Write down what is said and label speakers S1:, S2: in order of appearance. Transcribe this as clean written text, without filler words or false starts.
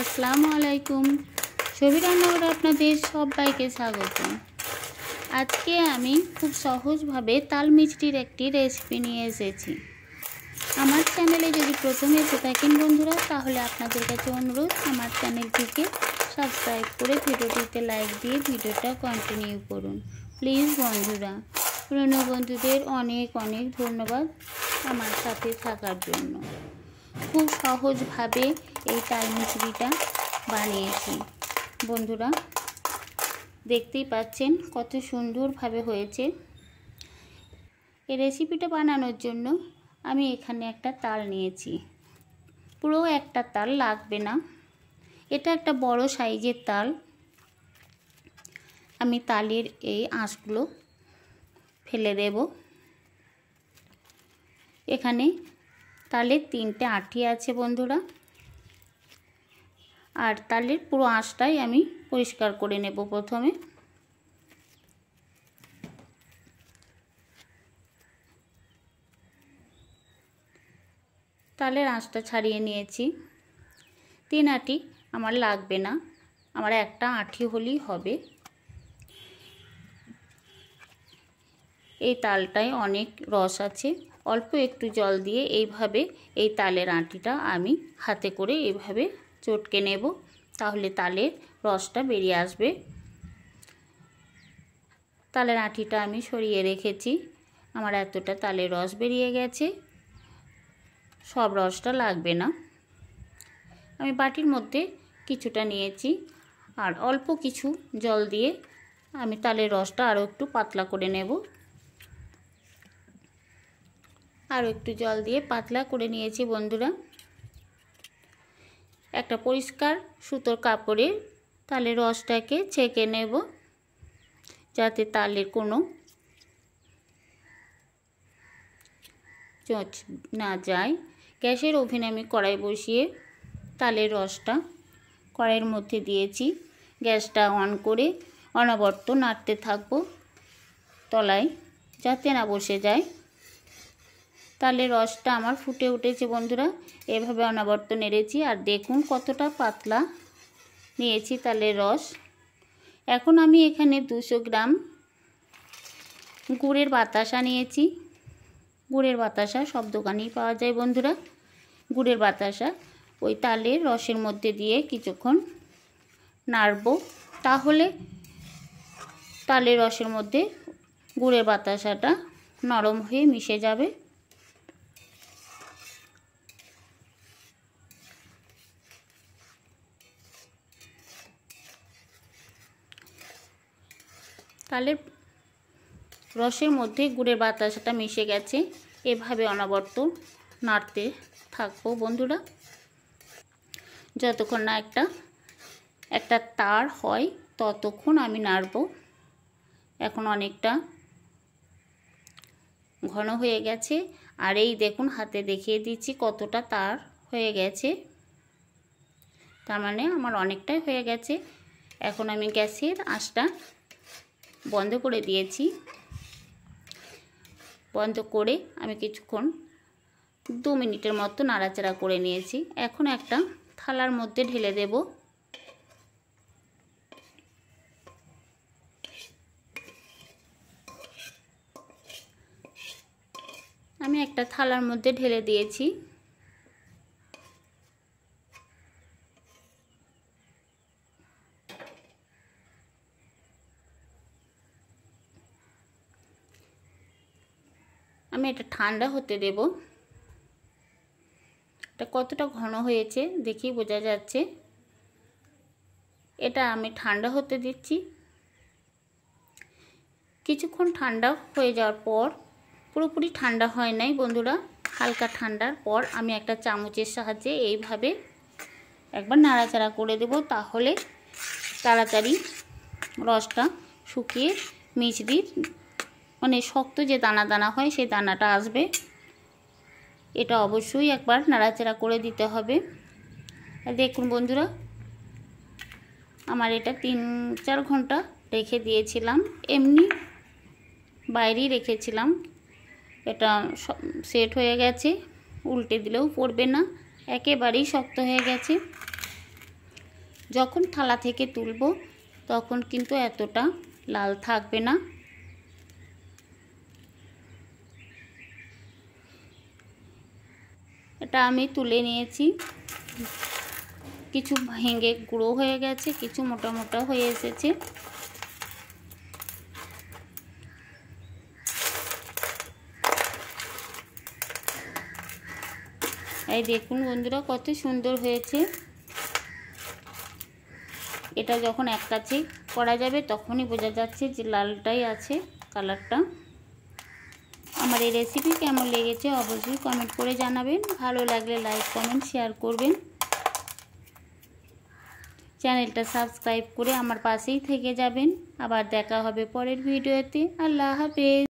S1: আসসালামু আলাইকুম। ছবি রান্নাঘরে আপনাদের সবাইকে স্বাগতম। আজকে আমি খুব সহজভাবে তাল মিষ্টির একটি রেসিপি নিয়ে এসেছি। আমার চ্যানেলে যদি প্রথমে এসে থাকেন বন্ধুরা, তাহলে আপনাদের কাছে অনুরোধ আমার চ্যানেলটিকে সাবস্ক্রাইব করে ভিডিওটিতে লাইক দিয়ে ভিডিওটা কন্টিনিউ করুন প্লিজ বন্ধুরা। পুরনো বন্ধুদের অনেক অনেক ধন্যবাদ আমার সাথে থাকার জন্য। খুব সহজভাবে এই তাল মিষ্টিটা বানিয়েছি বন্ধুরা, দেখতেই পাচ্ছেন কত সুন্দরভাবে হয়েছে। এই রেসিপিটা বানানোর জন্য আমি এখানে একটা তাল নিয়েছি। পুরো একটা তাল লাগবে না, এটা একটা বড় সাইজের তাল। আমি তালের এই আঁশগুলো ফেলে দেব। এখানে তালের 3টে আঁটি আছে বন্ধুরা, আর তালের পুরো আঁশটাই আমি পরিষ্কার করে নেব। প্রথমে তালের আঁশটা ছাড়িয়ে নিয়েছি। 3 আঁটি আমার লাগবে না, আমার একটা আঁটি হলেই হবে। এই তালটায় অনেক রস আছে, অল্প একটু জল দিয়ে এইভাবে এই তালের আঁটিটা আমি হাতে করে এইভাবে চটকে নেব, তাহলে তালের রসটা বেরিয়ে আসবে। তালের আঁটিটা আমি সরিয়ে রেখেছি, আমার এতটা তালের রস বেরিয়ে গেছে, সব রসটা লাগবে না। আমি বাটির মধ্যে কিছুটা নিয়েছি, আর অল্প কিছু জল দিয়ে আমি তালের রসটা আরও একটু পাতলা করে নেব। আরও একটু জল দিয়ে পাতলা করে নিয়েছি বন্ধুরা। একটা পরিষ্কার সুতোর কাপড়ে তালের রসটাকে ছেঁকে নেব, যাতে তালের কোনো চোঁচ না যায়। গ্যাসের ওভেনে আমি কড়াই বসিয়ে তালের রসটা কড়াইয়ের মধ্যে দিয়েছি। গ্যাসটা অন করে অনবরত নাড়তে থাকবো তলায়, যাতে না বসে যায়। তালের রসটা আমার ফুটে উঠেছে বন্ধুরা, এভাবে অনবরত নেড়েছি, আর দেখুন কতটা পাতলা নিয়েছি তালের রস। এখন আমি এখানে 200 গ্রাম গুড়ের বাতাসা নিয়েছি। গুড়ের বাতাসা সব দোকানেই পাওয়া যায় বন্ধুরা। গুড়ের বাতাসা ওই তালের রসের মধ্যে দিয়ে কিছুক্ষণ নাড়ব, তাহলে তালের রসের মধ্যে গুড়ের বাতাসাটা নরম হয়ে মিশে যাবে। তালের রসের মধ্যে গুড়ের বাতাসাটা মিশে গেছে, এভাবে অনবরত নাড়তে থাকবো বন্ধুরা, যতক্ষণ না একটা তার হয় ততক্ষণ আমি নাড়ব। এখন অনেকটা ঘন হয়ে গেছে, আর এই দেখুন হাতে দেখিয়ে দিচ্ছি কতটা তার হয়ে গেছে, তার মানে আমার অনেকটাই হয়ে গেছে। এখন আমি গ্যাসের আঁচটা বন্ধ করে দিয়েছি। বন্ধ করে আমি কিছুক্ষণ 2 মিনিটের মতো নাড়াচাড়া করে নিয়েছি। এখন একটা থালার মধ্যে ঢেলে দেব। আমি একটা থালার মধ্যে ঢেলে দিয়েছি। আমি এটা ঠান্ডা হতে দেব। এটা কতটা ঘন হয়েছে দেখেই বোঝা যাচ্ছে। এটা আমি ঠান্ডা হতে দিচ্ছি। কিছুক্ষণ ঠান্ডা হয়ে যাওয়ার পর, পুরোপুরি ঠান্ডা হয় নাই বন্ধুরা, হালকা ঠান্ডার পর আমি একটা চামচের সাহায্যে এইভাবে একবার নাড়াচাড়া করে দেব, তাহলে তাড়াতাড়ি রসটা শুকিয়ে মিষ্টির মানে শক্ত যে দানা দানা হয় সেই দানাটা আসবে। এটা অবশ্যই একবার নাড়াচাড়া করে দিতে হবে। দেখুন বন্ধুরা, আমার এটা 3-4 ঘন্টা রেখে দিয়েছিলাম, এমনি বাইরেই রেখেছিলাম। এটা সেট হয়ে গেছে, উল্টে দিলেও পড়বে না, একেবারেই শক্ত হয়ে গেছে। যখন থালা থেকে তুলব তখন কিন্তু এতটা লাল থাকবে না। এটা আমি তুলে নিয়েছি। কিছু ভেঙে গুঁড়ো হয়ে গেছে, কিছু মোটা মোটা হয়ে এসেছে। এই দেখুন বন্ধুরা কত সুন্দর হয়েছে। এটা যখন এক কাছে করা যাবে তখনই বোঝা যাচ্ছে যে লালটাই আছে কালারটা। আমার এই রেসিপি কেমন লেগেছে অবশ্যই কমেন্ট করে জানাবেন। ভালো লাগলে লাইক কমেন্ট শেয়ার করবেন। চ্যানেলটা সাবস্ক্রাইব করে আমার পাশেই থেকে যাবেন। আবার দেখা হবে পরের ভিডিওতে। আল্লাহ হাফেজ।